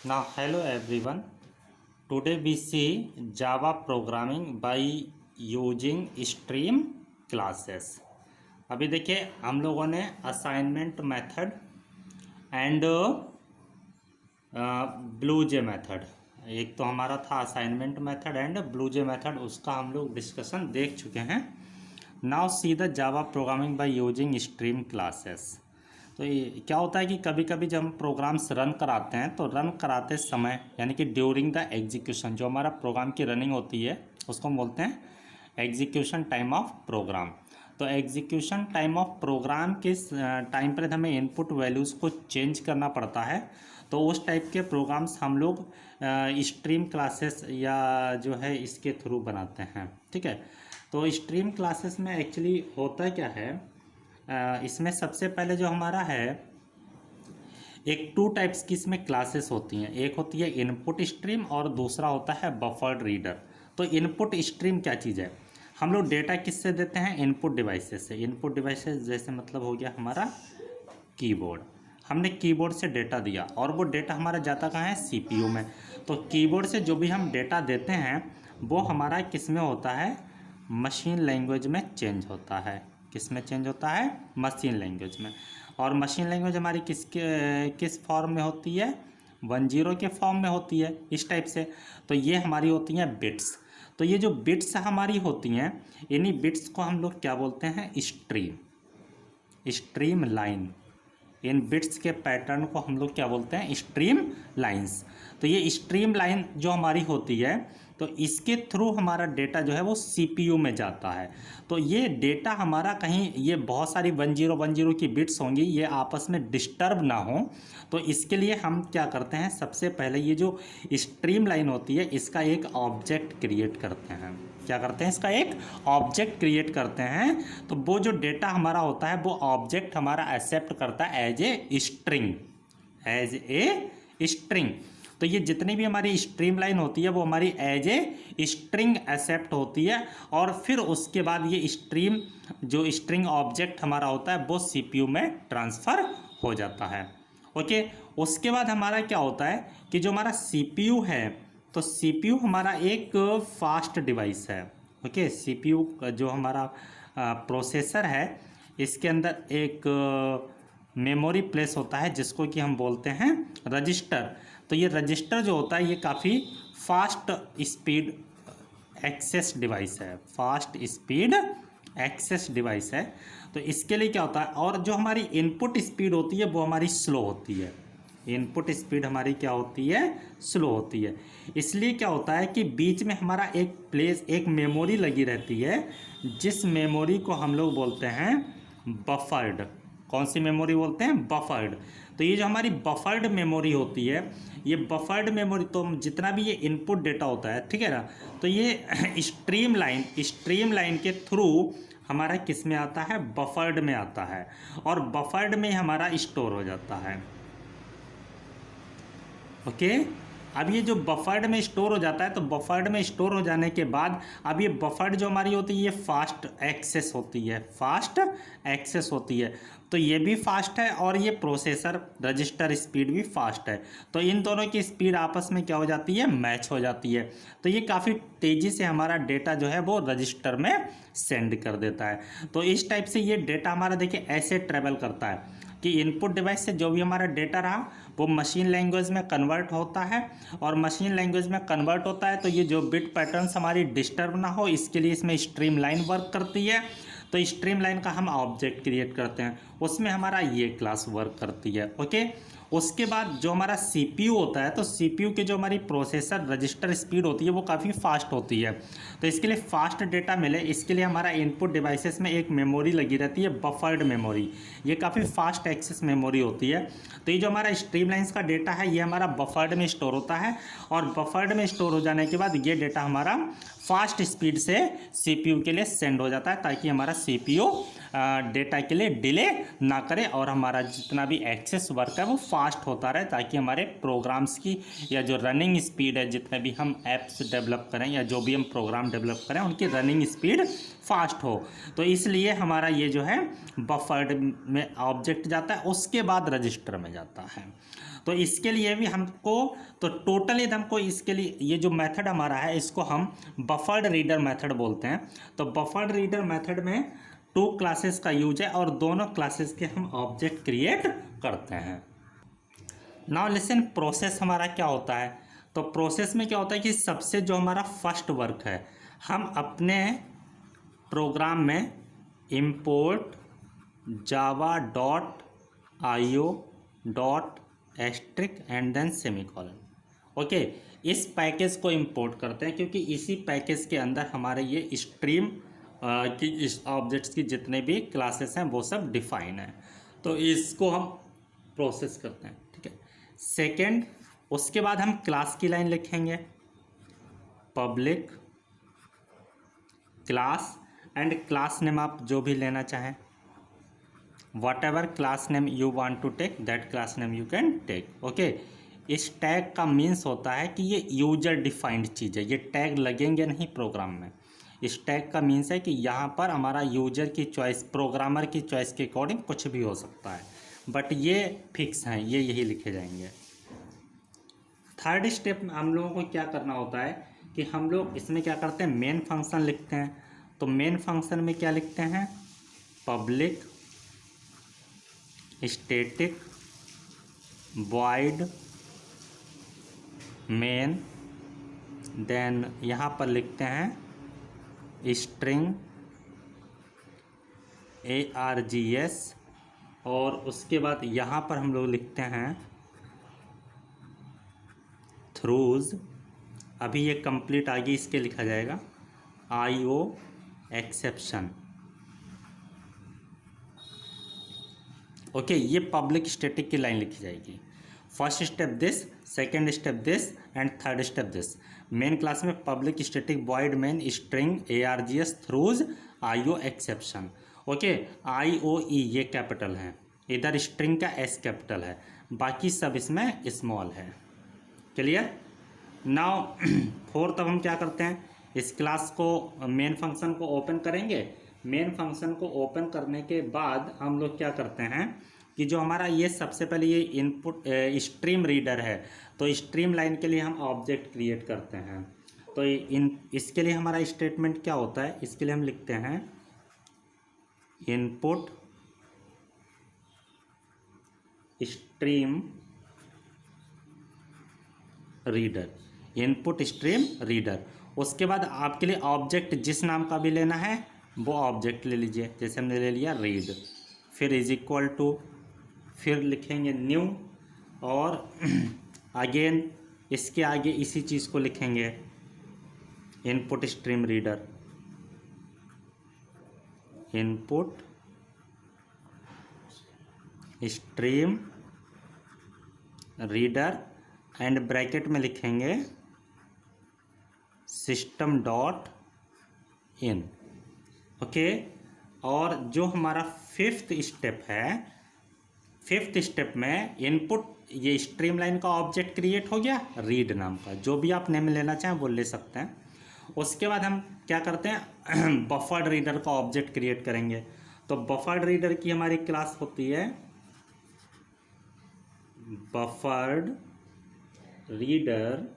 Now, hello everyone. Today we see Java programming by using stream classes. अभी देखिए हम लोगों ने assignment method and BlueJ method, एक तो हमारा था assignment method and BlueJ method, उसका हम लोग डिस्कशन देख चुके हैं. Now see the Java programming by using stream classes. तो ये क्या होता है कि कभी कभी जब हम प्रोग्राम्स रन कराते हैं तो रन कराते समय यानी कि ड्यूरिंग द एग्जीक्यूशन, जो हमारा प्रोग्राम की रनिंग होती है उसको हम बोलते हैं एग्जीक्यूशन टाइम ऑफ प्रोग्राम. तो एग्जीक्यूशन टाइम ऑफ प्रोग्राम के टाइम पर हमें इनपुट वैल्यूज़ को चेंज करना पड़ता है. तो उस टाइप के प्रोग्राम्स हम लोग स्ट्रीम क्लासेस या जो है इसके थ्रू बनाते हैं. ठीक है. तो स्ट्रीम क्लासेस में एक्चुअली होता क्या है, इसमें सबसे पहले जो हमारा है एक टू टाइप्स की इसमें क्लासेस होती हैं. एक होती है इनपुट स्ट्रीम और दूसरा होता है बफर्ड रीडर. तो इनपुट स्ट्रीम क्या चीज़ है, हम लोग डेटा किससे देते हैं, इनपुट डिवाइसेस से. इनपुट डिवाइसेस जैसे मतलब हो गया हमारा कीबोर्ड. हमने कीबोर्ड से डेटा दिया और वो डेटा हमारा जाता कहाँ है, सीपीयू में. तो कीबोर्ड से जो भी हम डेटा देते हैं वो हमारा किस में होता है, मशीन लैंग्वेज में चेंज होता है. किस में चेंज होता है, मशीन लैंग्वेज में. और मशीन लैंग्वेज हमारी किस फॉर्म में होती है, 10 के फॉर्म में होती है, इस टाइप से. तो ये हमारी होती हैं बिट्स. तो ये जो बिट्स हमारी होती हैं, इन्हीं बिट्स को हम लोग क्या बोलते हैं, स्ट्रीम लाइन. इन बिट्स के पैटर्न को हम लोग क्या बोलते हैं, स्ट्रीम लाइंस. तो ये स्ट्रीम लाइन जो हमारी होती है, तो इसके थ्रू हमारा डेटा जो है वो सीपीयू में जाता है. तो ये डेटा हमारा कहीं, ये बहुत सारी 1010 की बिट्स होंगी, ये आपस में डिस्टर्ब ना हो. तो इसके लिए हम क्या करते हैं, सबसे पहले ये जो स्ट्रीम लाइन होती है इसका एक ऑब्जेक्ट क्रिएट करते हैं. क्या करते हैं, इसका एक ऑब्जेक्ट क्रिएट करते हैं. तो वो जो डेटा हमारा होता है वो ऑब्जेक्ट हमारा एक्सेप्ट करता है एज ए स्ट्रिंग. तो ये जितनी भी हमारी स्ट्रीम लाइन होती है वो हमारी एज ए स्ट्रिंग एक्सेप्ट होती है. और फिर उसके बाद ये स्ट्रिंग ऑब्जेक्ट हमारा होता है वो सीपीयू में ट्रांसफ़र हो जाता है. ओके. उसके बाद हमारा क्या होता है कि जो हमारा सीपीयू है, तो सीपीयू हमारा एक फास्ट डिवाइस है. ओके. सीपीयू जो हमारा प्रोसेसर है, इसके अंदर एक मेमोरी प्लेस होता है जिसको कि हम बोलते हैं रजिस्टर. तो ये रजिस्टर जो होता है ये काफ़ी फास्ट स्पीड एक्सेस डिवाइस है. तो इसके लिए क्या होता है, और जो हमारी इनपुट स्पीड होती है वो हमारी स्लो होती है. इनपुट स्पीड हमारी क्या होती है, स्लो होती है. इसलिए क्या होता है कि बीच में हमारा एक मेमोरी लगी रहती है, जिस मेमोरी को हम लोग बोलते हैं बफर्ड. कौन सी मेमोरी बोलते हैं, बफर्ड. तो ये जो हमारी बफर्ड मेमोरी होती है, ये बफर्ड मेमोरी, तो जितना भी ये इनपुट डेटा होता है, ठीक है ना, तो ये स्ट्रीम लाइन के थ्रू हमारा किस में आता है, बफर्ड में आता है. और बफर्ड में हमारा स्टोर हो जाता है. ओके. अब ये जो बफर्ड में स्टोर हो जाता है, तो बफर्ड में स्टोर हो जाने के बाद अब ये बफर्ड जो हमारी होती है ये फास्ट एक्सेस होती है. तो ये भी फास्ट है और ये प्रोसेसर रजिस्टर स्पीड भी फास्ट है. तो इन दोनों की स्पीड आपस में क्या हो जाती है, मैच हो जाती है. तो ये काफ़ी तेज़ी से हमारा डेटा जो है वो रजिस्टर में सेंड कर देता है. तो इस टाइप से ये डेटा हमारा देखिए ऐसे ट्रेवल करता है कि इनपुट डिवाइस से जो भी हमारा डेटा रहा वो मशीन लैंग्वेज में कन्वर्ट होता है. और मशीन लैंग्वेज में कन्वर्ट होता है तो ये जो बिट पैटर्न्स हमारी डिस्टर्ब ना हो, इसके लिए इसमें स्ट्रीम लाइन वर्क करती है. तो स्ट्रीम लाइन का हम ऑब्जेक्ट क्रिएट करते हैं, उसमें हमारा ये क्लास वर्क करती है. ओके. उसके बाद जो हमारा सीपीयू होता है, तो सीपीयू की जो हमारी प्रोसेसर रजिस्टर स्पीड होती है वो काफ़ी फास्ट होती है. तो इसके लिए फास्ट डेटा मिले, इसके लिए हमारा इनपुट डिवाइसेस में एक मेमोरी लगी रहती है, बफर्ड मेमोरी. ये काफ़ी फास्ट एक्सेस मेमोरी होती है. तो ये जो हमारा स्ट्रीम लाइन्स का डेटा है ये हमारा बफर्ड में स्टोर होता है. और बफर्ड में स्टोर हो जाने के बाद ये डेटा हमारा फास्ट स्पीड से सीपीयू के लिए सेंड हो जाता है, ताकि हमारा सीपीयू डेटा के लिए डिले ना करे और हमारा जितना भी एक्सेस वर्क है वो फास्ट होता रहे, ताकि हमारे प्रोग्राम्स की या जो रनिंग स्पीड है, जितने भी हम ऐप्स डेवलप करें या जो भी हम प्रोग्राम डेवलप करें, उनकी रनिंग स्पीड फास्ट हो। तो इसलिए हमारा ये जो है बफर्ड में ऑब्जेक्ट जाता है, उसके बाद रजिस्टर में जाता है। तो इसके लिए भी हमको, तो टोटली हमको इसके लिए ये जो मेथड हमारा है, इसको हम बफर्ड रीडर मेथड बोलते हैं। तो बफर्ड रीडर मेथड में 2 क्लासेस का यूज है और दोनों क्लासेस के हम ऑब्जेक्ट क्रिएट करते हैं। नाउ लिसन, प्रोसेस हमारा क्या होता है। तो प्रोसेस में क्या होता है कि सबसे जो हमारा फर्स्ट वर्क है, हम अपने प्रोग्राम में import java.io.* and then semicolon, okay, इस पैकेज को इंपोर्ट करते हैं, क्योंकि इसी पैकेज के अंदर हमारे ये स्ट्रीम की इस ऑब्जेक्ट्स की जितने भी क्लासेस हैं वो सब डिफाइन है। तो इसको हम प्रोसेस करते हैं, ठीक है। सेकेंड, उसके बाद हम क्लास की लाइन लिखेंगे, public class, and class name आप जो भी लेना चाहें, whatever class name you want to take, that class name you can take, okay। इस टैग का मीन्स होता है कि ये यूजर डिफाइंड चीज़ है, ये टैग लगेंगे नहीं प्रोग्राम में। इस टैग का मीन्स है कि यहाँ पर हमारा यूजर की चॉइस, प्रोग्रामर की चॉइस के अकॉर्डिंग कुछ भी हो सकता है, बट ये फिक्स हैं, ये यही लिखे जाएंगे। थर्ड स्टेप में हम लोगों को क्या करना होता है कि हम लोग इसमें क्या करते हैं, मेन फंक्शन लिखते हैं। तो मेन फंक्शन में क्या लिखते हैं, public static void main, then यहाँ पर लिखते हैं स्ट्रिंग args, और उसके बाद यहाँ पर हम लोग लिखते हैं थ्रूज, अभी ये कंप्लीट आगे इसके लिखा जाएगा IO एक्सेप्शन, ओके। ये पब्लिक स्टैटिक की लाइन लिखी जाएगी। First step this, second step this, and third step this. Main class में public static void main string args throws IO exception, okay. IOE ये कैपिटल है, इधर स्ट्रिंग का S capital है, बाकी सब इसमें स्मॉल है, क्लियर। नाउ फोर्थ, अब हम क्या करते हैं, इस क्लास को, मेन फंक्शन को ओपन करेंगे। मेन फंक्शन को ओपन करने के बाद हम लोग क्या करते हैं कि जो हमारा ये सबसे पहले ये इनपुट स्ट्रीम रीडर है, तो स्ट्रीम लाइन के लिए हम ऑब्जेक्ट क्रिएट करते हैं। तो इसके लिए हमारा स्टेटमेंट क्या होता है, इसके लिए हम लिखते हैं input stream reader, input stream reader. उसके बाद आपके लिए ऑब्जेक्ट जिस नाम का भी लेना है वो ऑब्जेक्ट ले लीजिए, जैसे हमने ले लिया रीड, फिर इज इक्वल टू, फिर लिखेंगे न्यू, और अगेन इसके आगे इसी चीज़ को लिखेंगे input stream reader, input stream reader, and bracket में लिखेंगे सिस्टम डॉट इन, ओके। और जो हमारा फिफ्थ स्टेप है, फिफ्थ स्टेप में इनपुट, ये स्ट्रीम लाइन का ऑब्जेक्ट क्रिएट हो गया, रीड नाम का, जो भी आप नेम लेना चाहें वो ले सकते हैं। उसके बाद हम क्या करते हैं, बफर्ड रीडर का ऑब्जेक्ट क्रिएट करेंगे। तो बफर्ड रीडर की हमारी क्लास होती है बफर्ड रीडर,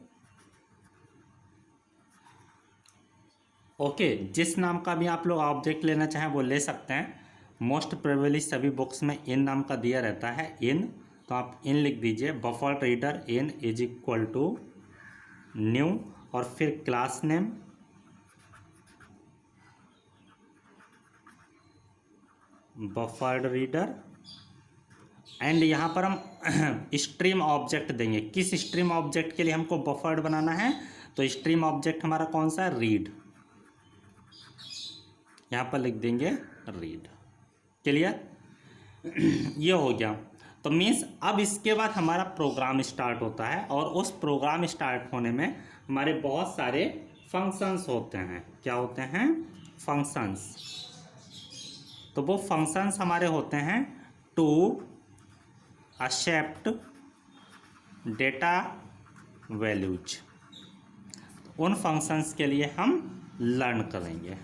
ओके। जिस नाम का भी आप लोग ऑब्जेक्ट लेना चाहें वो ले सकते हैं। मोस्ट प्रोबेबली सभी बुक्स में इन नाम का दिया रहता है, इन, तो आप इन लिख दीजिए, buffered reader in is equal to new, और फिर class name, buffered reader, and यहाँ पर हम स्ट्रीम ऑब्जेक्ट देंगे। किस स्ट्रीम ऑब्जेक्ट के लिए हमको बफर्ड बनाना है, तो स्ट्रीम ऑब्जेक्ट हमारा कौन सा है, रीड, यहाँ पर लिख देंगे रीड, क्लियर। ये हो गया। तो मीन्स अब इसके बाद हमारा प्रोग्राम स्टार्ट होता है, और उस प्रोग्राम स्टार्ट होने में हमारे बहुत सारे फंक्शंस होते हैं। क्या होते हैं, फंक्शंस। तो वो फंक्शंस हमारे होते हैं टू एक्सेप्ट डेटा वैल्यूज, उन फंक्शंस के लिए हम लर्न करेंगे,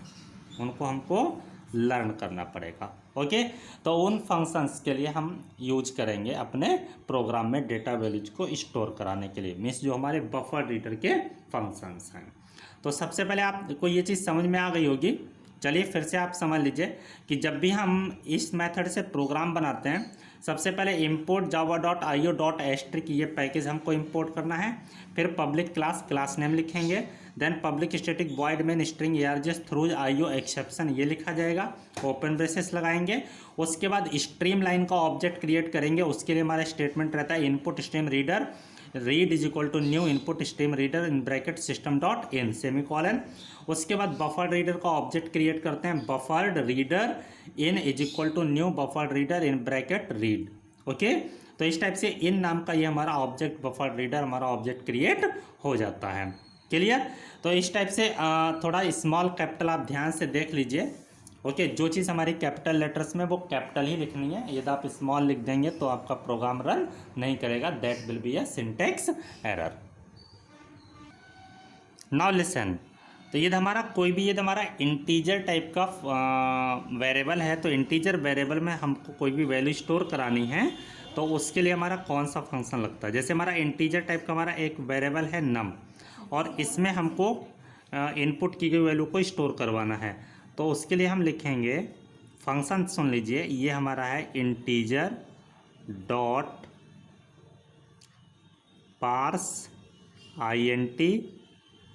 उनको हमको लर्न करना पड़ेगा। ओके, तो उन फंक्शंस के लिए हम यूज करेंगे अपने प्रोग्राम में डेटा वैल्यूज को स्टोर कराने के लिए, मीन्स जो हमारे बफर रीडर के फंक्शंस हैं। तो सबसे पहले आपको ये चीज़ समझ में आ गई होगी। चलिए फिर से आप समझ लीजिए कि जब भी हम इस मेथड से प्रोग्राम बनाते हैं, सबसे पहले import java.io.asterisk ये पैकेज हमको इंपोर्ट करना है। फिर पब्लिक क्लास नेम लिखेंगे, then public static void main string args throws io exception ये लिखा जाएगा, ओपन ब्रेसेस लगाएंगे। उसके बाद स्ट्रीम लाइन का ऑब्जेक्ट क्रिएट करेंगे, उसके लिए हमारा स्टेटमेंट रहता है input stream reader read is equal to new input stream reader in bracket system dot in semicolon. उसके बाद बफर्ड रीडर का ऑब्जेक्ट क्रिएट करते हैं, buffered reader in is equal to new buffered reader in bracket read. Okay, तो इस type से इन नाम का ये हमारा ऑब्जेक्ट बफर्ड रीडर हमारा ऑब्जेक्ट क्रिएट हो जाता है। क्लियर? तो इस टाइप से थोड़ा स्मॉल कैपिटल आप ध्यान से देख लीजिए। ओके, जो चीज़ हमारी कैपिटल लेटर्स में वो कैपिटल ही लिखनी है, यदि आप स्मॉल लिख देंगे तो आपका प्रोग्राम रन नहीं करेगा, that will be a syntax error. Now listen, तो ये हमारा कोई भी ये हमारा इंटीजर टाइप का वेरिएबल है, तो इंटीजर वेरिएबल में हमको कोई भी वैल्यू स्टोर करानी है तो उसके लिए हमारा कौन सा फंक्शन लगता है। जैसे हमारा इंटीजर टाइप का हमारा एक वेरिएबल है नम, और इसमें हमको इनपुट की गई वैल्यू को स्टोर करवाना है, तो उसके लिए हम लिखेंगे फंक्शन, सुन लीजिए, ये हमारा है integer dot parse INT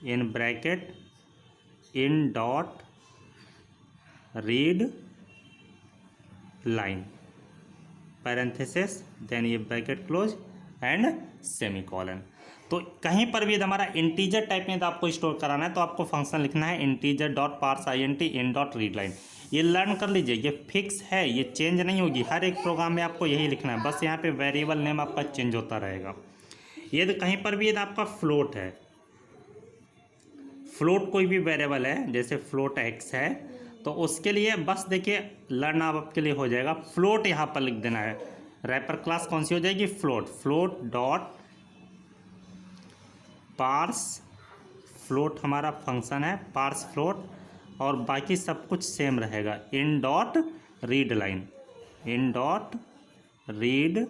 in bracket in dot read line parenthesis then ये ब्रैकेट क्लोज एंड सेमीकोलन। तो कहीं पर भी हमारा इंटीजर टाइप में आपको स्टोर कराना है तो आपको फंक्शन लिखना है integer dot parse INT in dot read line. ये लर्न कर लीजिए, ये फिक्स है, ये चेंज नहीं होगी, हर एक प्रोग्राम में आपको यही लिखना है, बस यहाँ पे वेरिएबल नेम आपका चेंज होता रहेगा। ये तो कहीं पर भी यदि आपका फ्लोट है, फ्लोट कोई भी वेरिएबल है, जैसे फ्लोट x है, तो उसके लिए बस देखिए लर्न आपके लिए हो जाएगा, फ्लोट यहाँ पर लिख देना है। रैपर क्लास कौन सी हो जाएगी? Float. Float dot parse float हमारा फंक्शन है, पार्स फ्लोट, और बाकी सब कुछ सेम रहेगा, in dot read line, in dot read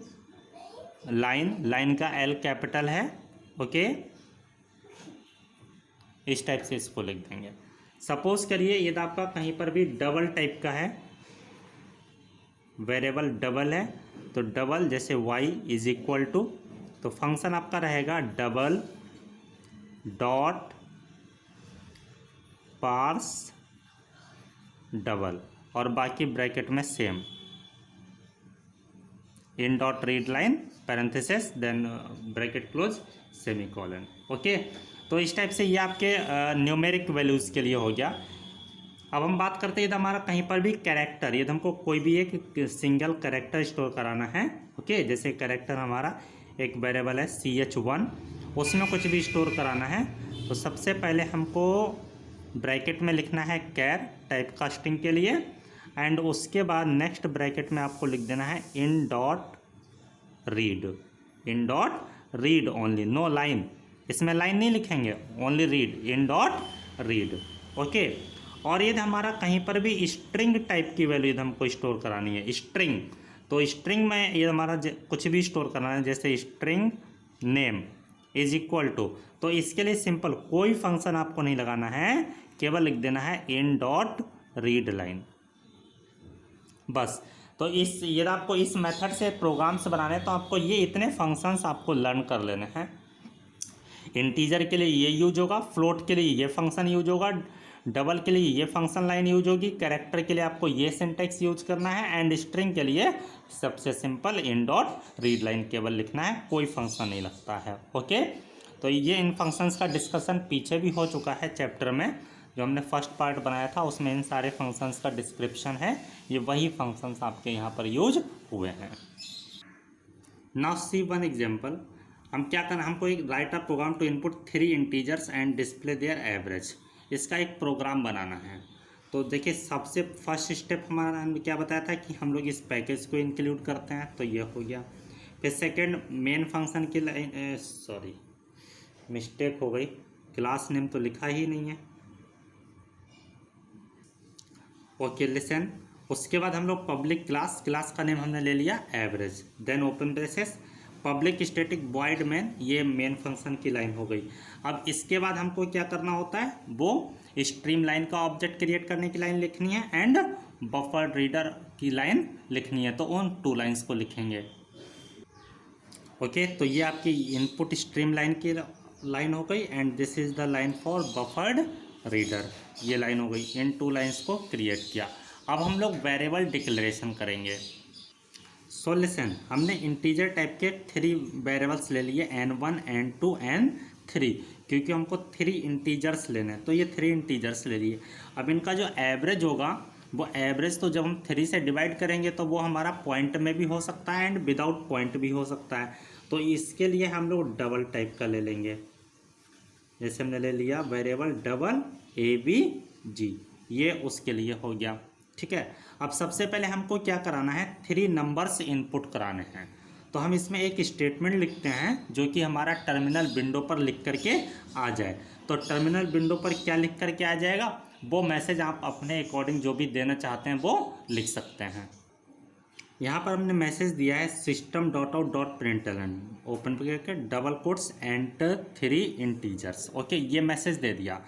line, line का L कैपिटल है। ओके, इस टाइप से इसको लिख देंगे। सपोज करिए यदि आपका कहीं पर भी डबल टाइप का है वेरिएबल, डबल है, तो डबल जैसे y इज इक्वल टू, तो फंक्शन आपका रहेगा डबल डॉट पार्स डबल, और बाकी ब्रैकेट में same in dot read line parenthesis then bracket close semicolon. Okay, तो इस टाइप से ये आपके न्यूमेरिक वैल्यूज़ के लिए हो गया। अब हम बात करते हैं यदि हमारा कहीं पर भी कैरेक्टर, यदि हमको कोई भी एक सिंगल कैरेक्टर स्टोर कराना है। ओके, जैसे कैरेक्टर हमारा एक वेरिएबल है CH1, उसमें कुछ भी स्टोर कराना है, तो सबसे पहले हमको ब्रैकेट में लिखना है कैर टाइप कास्टिंग के लिए, एंड उसके बाद नेक्स्ट ब्रैकेट में आपको लिख देना है in dot read, in dot read only, no line, इसमें लाइन नहीं लिखेंगे, only read, in dot read. Okay, और यदि हमारा कहीं पर भी स्ट्रिंग टाइप की वैल्यू यदि हमको स्टोर करानी है, स्ट्रिंग, तो स्ट्रिंग में ये हमारा कुछ भी स्टोर करना है, जैसे string name is equal to, तो इसके लिए सिंपल कोई फंक्शन आपको नहीं लगाना है, केवल लिख देना है इन डॉट रीड लाइन, बस। तो इस यदि आपको इस मेथड से प्रोग्राम्स बनाने हैं तो आपको ये इतने फंक्शंस आपको लर्न कर लेने हैं। इंटीजर के लिए ये यूज होगा, फ्लोट के लिए ये फंक्शन यूज होगा, डबल के लिए ये फंक्शन लाइन यूज होगी, कैरेक्टर के लिए आपको ये सिंटैक्स यूज करना है, एंड स्ट्रिंग के लिए सबसे simple in dot read line केवल लिखना है, कोई फंक्शन नहीं लगता है। ओके, तो ये इन फंक्शंस का डिस्कशन पीछे भी हो चुका है चैप्टर में, जो हमने फर्स्ट पार्ट बनाया था उसमें इन सारे फंक्शंस का डिस्क्रिप्शन है, ये वही फंक्शंस आपके यहाँ पर यूज हुए हैं। नाउ सी वन एग्जाम्पल, हम क्या करना, हमको एक write a program to input 3 integers and display their average, इसका एक प्रोग्राम बनाना है। तो देखिए सबसे फर्स्ट स्टेप हमारा हमने क्या बताया था कि हम लोग इस पैकेज को इंक्लूड करते हैं, तो ये हो गया। फिर सेकेंड मेन फंक्शन की लाइन, सॉरी मिस्टेक हो गई, क्लास नेम तो लिखा ही नहीं है। ओके लिसन, उसके बाद हम लोग पब्लिक क्लास का नेम हमने ले लिया average, then open braces public static void main, ये मेन फंक्शन की लाइन हो गई। अब इसके बाद हमको क्या करना होता है, वो स्ट्रीम लाइन का ऑब्जेक्ट क्रिएट करने की लाइन लिखनी है एंड बफर रीडर की लाइन लिखनी है, तो उन 2 लाइन्स को लिखेंगे। ओके तो ये आपकी इनपुट स्ट्रीम लाइन की लाइन हो गई and this is the line for buffered reader, ये लाइन हो गई। इन 2 लाइन्स को क्रिएट किया। अब हम लोग वेरिएबल डिक्लेरेशन करेंगे। सो लिसन, हमने इंटीजर टाइप के 3 वेरिएबल्स ले लिए, n1 n2 n3, क्योंकि हमको 3 इंटीजर्स लेने हैं, तो ये 3 इंटीजर्स ले लिए। अब इनका जो एवरेज होगा, वो एवरेज तो जब हम 3 से डिवाइड करेंगे तो वो हमारा पॉइंट में भी हो सकता है एंड विदाउट पॉइंट भी हो सकता है, तो इसके लिए हम लोग डबल टाइप का ले लेंगे। जैसे हमने ले लिया वेरिएबल डबल ABG, ये उसके लिए हो गया। ठीक है, अब सबसे पहले हमको क्या कराना है, 3 नंबर्स इनपुट कराने हैं। तो हम इसमें एक स्टेटमेंट लिखते हैं जो कि हमारा टर्मिनल विंडो पर लिख करके आ जाए। तो टर्मिनल विंडो पर क्या लिख करके आ जाएगा, वो मैसेज आप अपने अकॉर्डिंग जो भी देना चाहते हैं वो लिख सकते हैं। यहाँ पर हमने मैसेज दिया है system.out.println ओपन करके double quotes enter 3 integers. Okay, ये मैसेज दे दिया।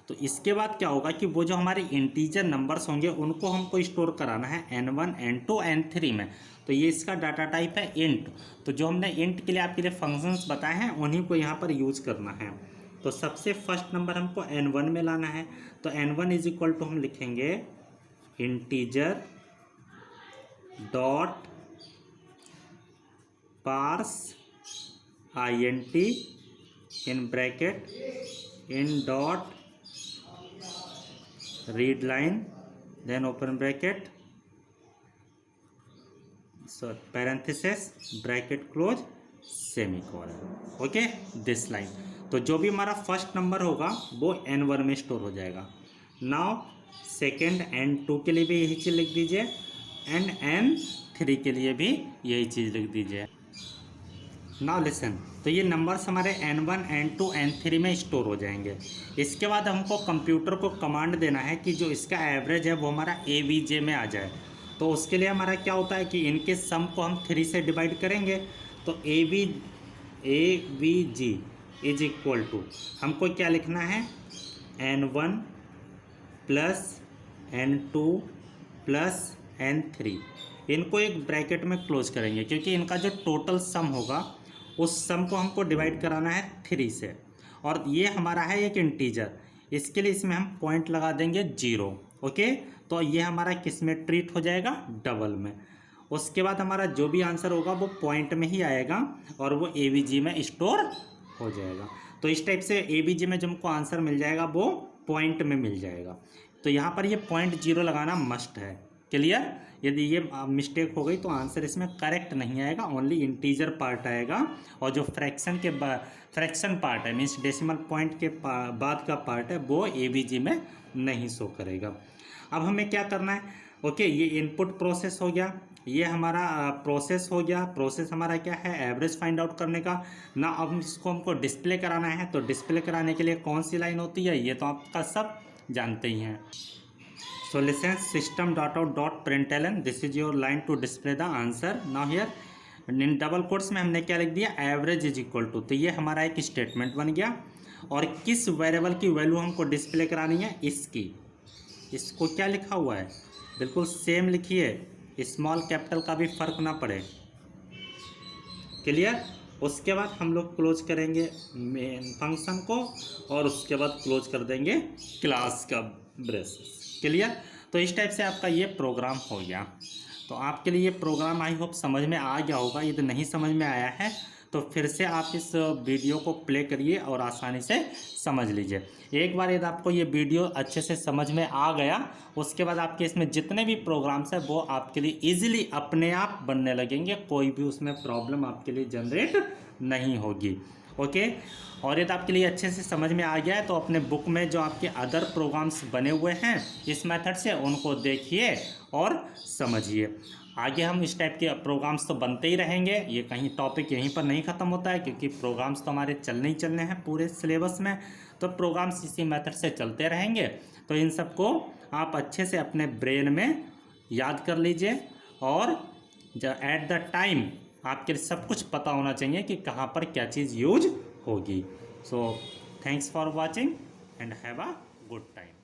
तो इसके बाद क्या होगा कि वो जो हमारे इंटीजर नंबर्स होंगे उनको हमको स्टोर कराना है n1 n2 n3 में। तो ये इसका डाटा टाइप है इंट। तो जो हमने इंट के लिए आपके लिए फंक्शंस बताए हैं उन्हीं को यहाँ पर यूज करना है। तो सबसे फर्स्ट नंबर हमको n1 में लाना है। तो n1 इज इक्वल टू हम लिखेंगे integer dot parse int in bracket in dot read line, then open bracket parenthesis bracket close semicolon. Okay, this line. तो जो भी हमारा फर्स्ट नंबर होगा वो n1 में स्टोर हो जाएगा। नाउ सेकेंड n2 के लिए भी यही चीज़ लिख दीजिए एंड n3 के लिए भी यही चीज़ लिख दीजिए। नाउ लिसन, तो ये नंबर्स हमारे n1 n2 n3 में स्टोर हो जाएंगे। इसके बाद हमको कंप्यूटर को कमांड देना है कि जो इसका एवरेज है वो हमारा AVJ में आ जाए। तो उसके लिए हमारा क्या होता है कि इनके सम को हम 3 से डिवाइड करेंगे। तो AVG इज इक्वल टू हमको क्या लिखना है, n1 plus n2 plus n3। इनको एक ब्रैकेट में क्लोज करेंगे क्योंकि इनका जो टोटल सम होगा उस सम को हमको डिवाइड कराना है 3 से, और ये हमारा है एक इंटीजर, इसके लिए इसमें हम पॉइंट लगा देंगे 0। ओके, तो ये हमारा किस में ट्रीट हो जाएगा, डबल में। उसके बाद हमारा जो भी आंसर होगा वो पॉइंट में ही आएगा और वो AVG में स्टोर हो जाएगा। तो इस टाइप से AVG में जो हमको आंसर मिल जाएगा वो पॉइंट में मिल जाएगा। तो यहाँ पर ये पॉइंट 0 लगाना मस्ट है। क्लियर? यदि ये मिस्टेक हो गई तो आंसर इसमें करेक्ट नहीं आएगा, ओनली इंटीजर पार्ट आएगा, और जो फ्रैक्शन पार्ट है मीन्स डेसिमल पॉइंट के बाद का पार्ट है वो AVG में नहीं शो करेगा। अब हमें क्या करना है, ओके, ये इनपुट प्रोसेस हो गया, ये हमारा प्रोसेस हो गया। प्रोसेस हमारा क्या है, एवरेज फाइंड आउट करने का ना। अब इसको हमको डिस्प्ले कराना है, तो डिस्प्ले कराने के लिए कौन सी लाइन होती है ये तो आपका सब जानते ही हैं। So listen, system.out.println, this is your line to display the answer. Now here in double quotes में हमने क्या लिख दिया, एवरेज इज इक्वल टू। तो ये हमारा एक स्टेटमेंट बन गया। और किस वेरिएबल की वैल्यू हमको डिस्प्ले करानी है, इसकी। इसको क्या लिखा हुआ है, बिल्कुल सेम लिखिए, स्मॉल कैपिटल का भी फर्क ना पड़े। क्लियर? उसके बाद हम लोग क्लोज करेंगे मेन फंक्शन को और उसके बाद क्लोज कर देंगे क्लास का ब्रेसेस। क्लियर? तो इस टाइप से आपका ये प्रोग्राम हो गया। तो आपके लिए ये प्रोग्राम आई होप समझ में आ गया होगा। यदि नहीं समझ में आया है तो फिर से आप इस वीडियो को प्ले करिए और आसानी से समझ लीजिए। एक बार यदि आपको ये वीडियो अच्छे से समझ में आ गया, उसके बाद आपके इसमें जितने भी प्रोग्राम्स हैं वो आपके लिए इजीली अपने आप बनने लगेंगे, कोई भी उसमें प्रॉब्लम आपके लिए जनरेट नहीं होगी। ओके, और यदि आपके लिए अच्छे से समझ में आ गया है तो अपने बुक में जो आपके अदर प्रोग्राम्स बने हुए हैं इस मेथड से, उनको देखिए और समझिए। आगे हम इस टाइप के प्रोग्राम्स तो बनते ही रहेंगे, ये कहीं टॉपिक यहीं पर नहीं ख़त्म होता है, क्योंकि प्रोग्राम्स तो हमारे चलने ही चलने हैं पूरे सिलेबस में। तो प्रोग्राम्स इसी मेथड से चलते रहेंगे। तो इन सबको आप अच्छे से अपने ब्रेन में याद कर लीजिए, और एट द टाइम आपके सब कुछ पता होना चाहिए कि कहाँ पर क्या चीज़ यूज होगी। So thanks for watching and have a good time.